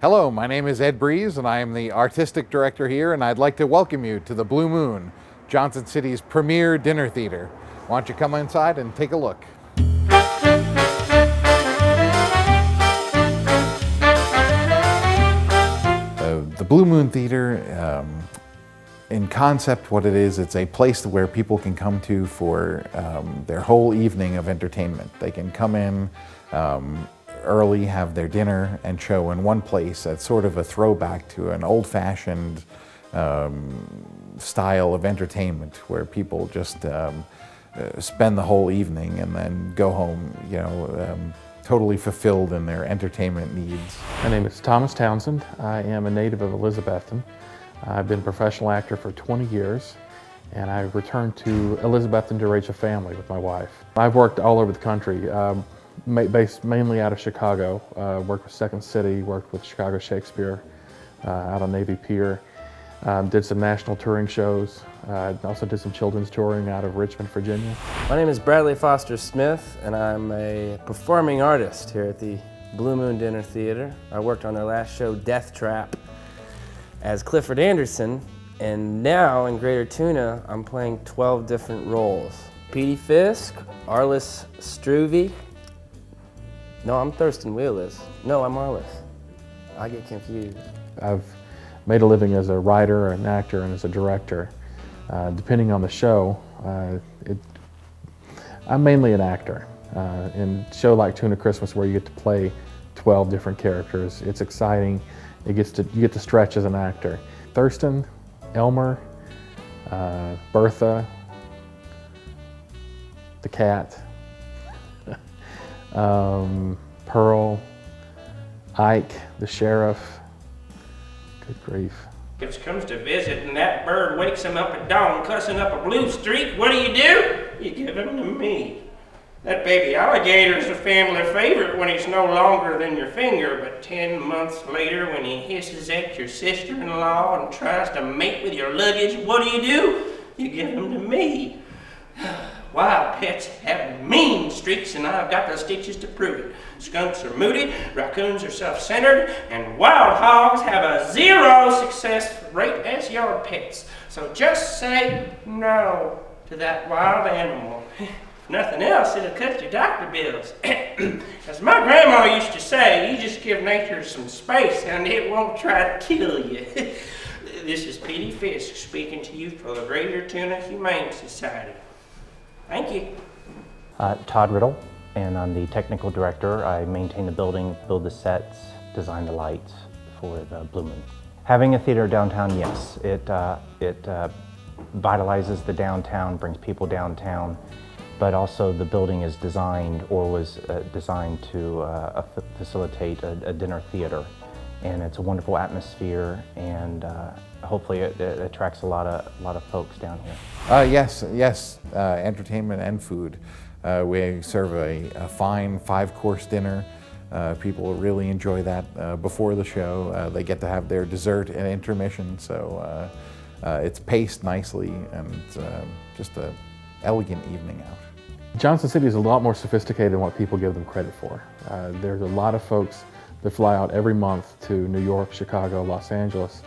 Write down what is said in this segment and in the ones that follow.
Hello, my name is Ed Breeze and I am the artistic director here, and I'd like to welcome you to the Blue Moon, Johnson City's premier dinner theater. Why don't you come inside and take a look. The Blue Moon Theater, in concept what it is, it's a place where people can come to for their whole evening of entertainment. They can come in early, have their dinner and show in one place. That's sort of a throwback to an old-fashioned style of entertainment where people just spend the whole evening and then go home, totally fulfilled in their entertainment needs. My name is Thomas Townsend. I am a native of Elizabethton. I've been a professional actor for 20 years, and I returned to Elizabethton to raise a family with my wife. I've worked all over the country, based mainly out of Chicago. Worked with Second City, worked with Chicago Shakespeare out on Navy Pier. Did some national touring shows. Also did some children's touring out of Richmond, Virginia. My name is Bradley Foster Smith, and I'm a performing artist here at the Blue Moon Dinner Theater. I worked on their last show, Death Trap, as Clifford Anderson, and now in Greater Tuna, I'm playing 12 different roles. Petey Fisk, Arliss Struve. No, I'm Thurston Wheelis. No, I'm Arliss. I get confused. I've made a living as a writer, an actor, and as a director. Depending on the show, I'm mainly an actor. In a show like Tuna Christmas, where you get to play 12 different characters, it's exciting. You get to stretch as an actor. Thurston, Elmer, Bertha, the cat, Pearl, Ike, the sheriff. Good grief. If comes to visit and that bird wakes him up at dawn cussing up a blue streak, what do? You give him to me. That baby alligator is a family favorite when he's no longer than your finger, but 10 months later when he hisses at your sister-in-law and tries to mate with your luggage, what do? You give him to me. Wild pets have mean streaks, and I've got the stitches to prove it. Skunks are moody, raccoons are self-centered, and wild hogs have a 0 success rate as yard pets. So just say no to that wild animal. If nothing else, it'll cut your doctor bills. As my grandma used to say, you just give nature some space and it won't try to kill you. This is Petey Fisk speaking to you for the Greater Tuna Humane Society. Thank you. Todd Riddle, and I'm the technical director. I maintain the building, build the sets, design the lights for the Blue Moon. Having a theater downtown, yes, it vitalizes the downtown, brings people downtown, but also the building is designed, or was designed to facilitate a dinner theater. And it's a wonderful atmosphere, and hopefully it attracts a lot of folks down here. Yes, entertainment and food. We serve a fine 5-course dinner. People really enjoy that before the show. They get to have their dessert and intermission, so it's paced nicely, and just an elegant evening out. Johnson City is a lot more sophisticated than what people give them credit for. There's a lot of folks that fly out every month to New York, Chicago, Los Angeles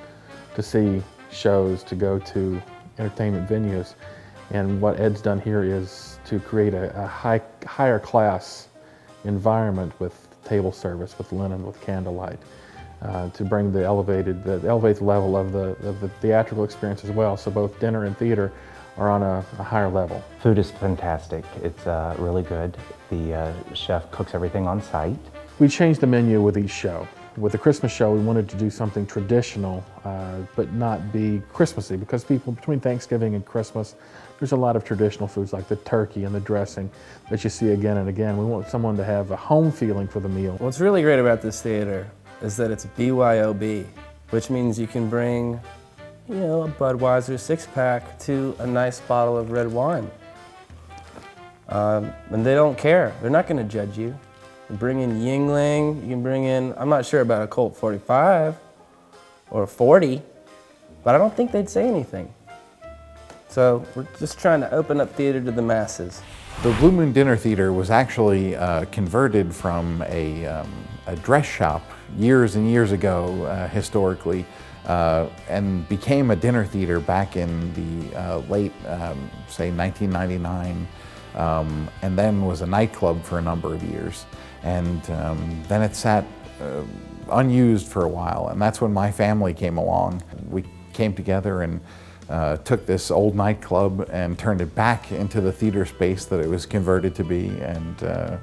to see shows, to go to entertainment venues. And what Ed's done here is to create a higher class environment with table service, with linen, with candlelight, to bring the elevated level of the theatrical experience as well. So both dinner and theater are on a higher level. Food is fantastic. It's really good. The chef cooks everything on site. We changed the menu with each show. With the Christmas show, we wanted to do something traditional, but not be Christmassy, because people, between Thanksgiving and Christmas, there's a lot of traditional foods like the turkey and the dressing that you see again and again. We want someone to have a home feeling for the meal. What's really great about this theater is that it's BYOB, which means you can bring, a Budweiser 6-pack to a nice bottle of red wine. And they don't care. They're not going to judge you. Bring in Yuengling, you can bring in, I'm not sure about a Colt 45 or a 40, but I don't think they'd say anything. So we're just trying to open up theater to the masses. The Blue Moon Dinner Theater was actually converted from a dress shop years and years ago, historically, and became a dinner theater back in the late, say, 1999, and then was a nightclub for a number of years. And then it sat unused for a while, and that's when my family came along. We came together and took this old nightclub and turned it back into the theater space that it was converted to be, and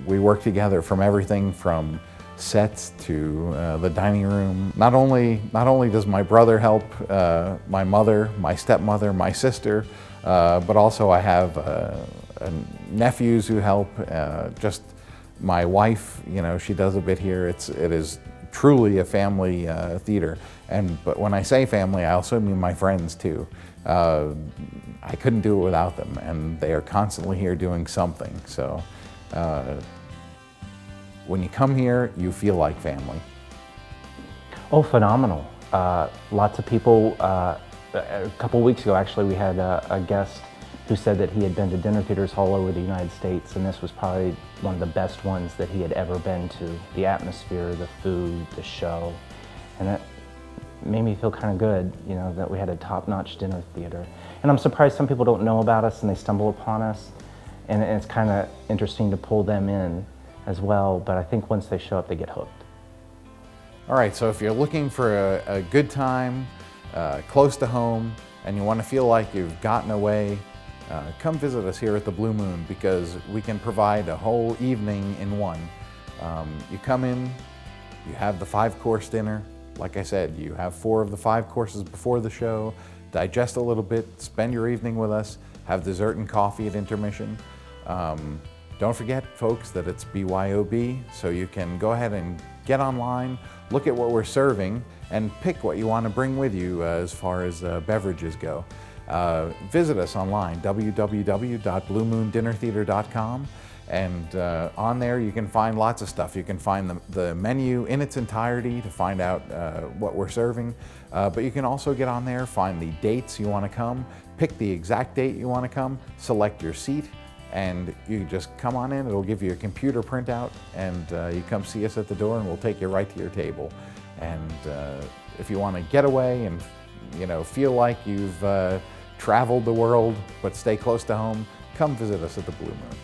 we worked together from everything from sets to the dining room. Not only does my brother help, my mother, my stepmother, my sister, but also I have nephews who help. Just my wife, you know, she does a bit here. It is truly a family theater. But when I say family, I also mean my friends too. I couldn't do it without them, and they are constantly here doing something. So when you come here, you feel like family. Oh, phenomenal. Lots of people, a couple weeks ago actually, we had a guest who said that he had been to dinner theaters all over the United States, and this was probably one of the best ones that he had ever been to. The atmosphere, the food, the show, and that made me feel kind of good, you know, that we had a top-notch dinner theater. And I'm surprised some people don't know about us and they stumble upon us, and it's kind of interesting to pull them in as well, but I think once they show up, they get hooked. All right, so if you're looking for a good time, close to home, and you want to feel like you've gotten away, come visit us here at the Blue Moon, because we can provide a whole evening in one. You come in, you have the 5-course dinner. Like I said, you have 4 of the 5 courses before the show, digest a little bit, spend your evening with us, have dessert and coffee at intermission. Don't forget, folks, that it's BYOB, so you can go ahead and get online, look at what we're serving, and pick what you want to bring with you as far as beverages go. Visit us online, www.bluemoondinnertheater.com, and on there you can find lots of stuff. You can find the menu in its entirety to find out what we're serving, but you can also get on there, find the dates you want to come, pick the exact date you want to come, select your seat, and you just come on in. It'll give you a computer printout, and you come see us at the door and we'll take you right to your table. And if you want to get away and, you know, feel like you've traveled the world but stay close to home, come visit us at the Blue Moon.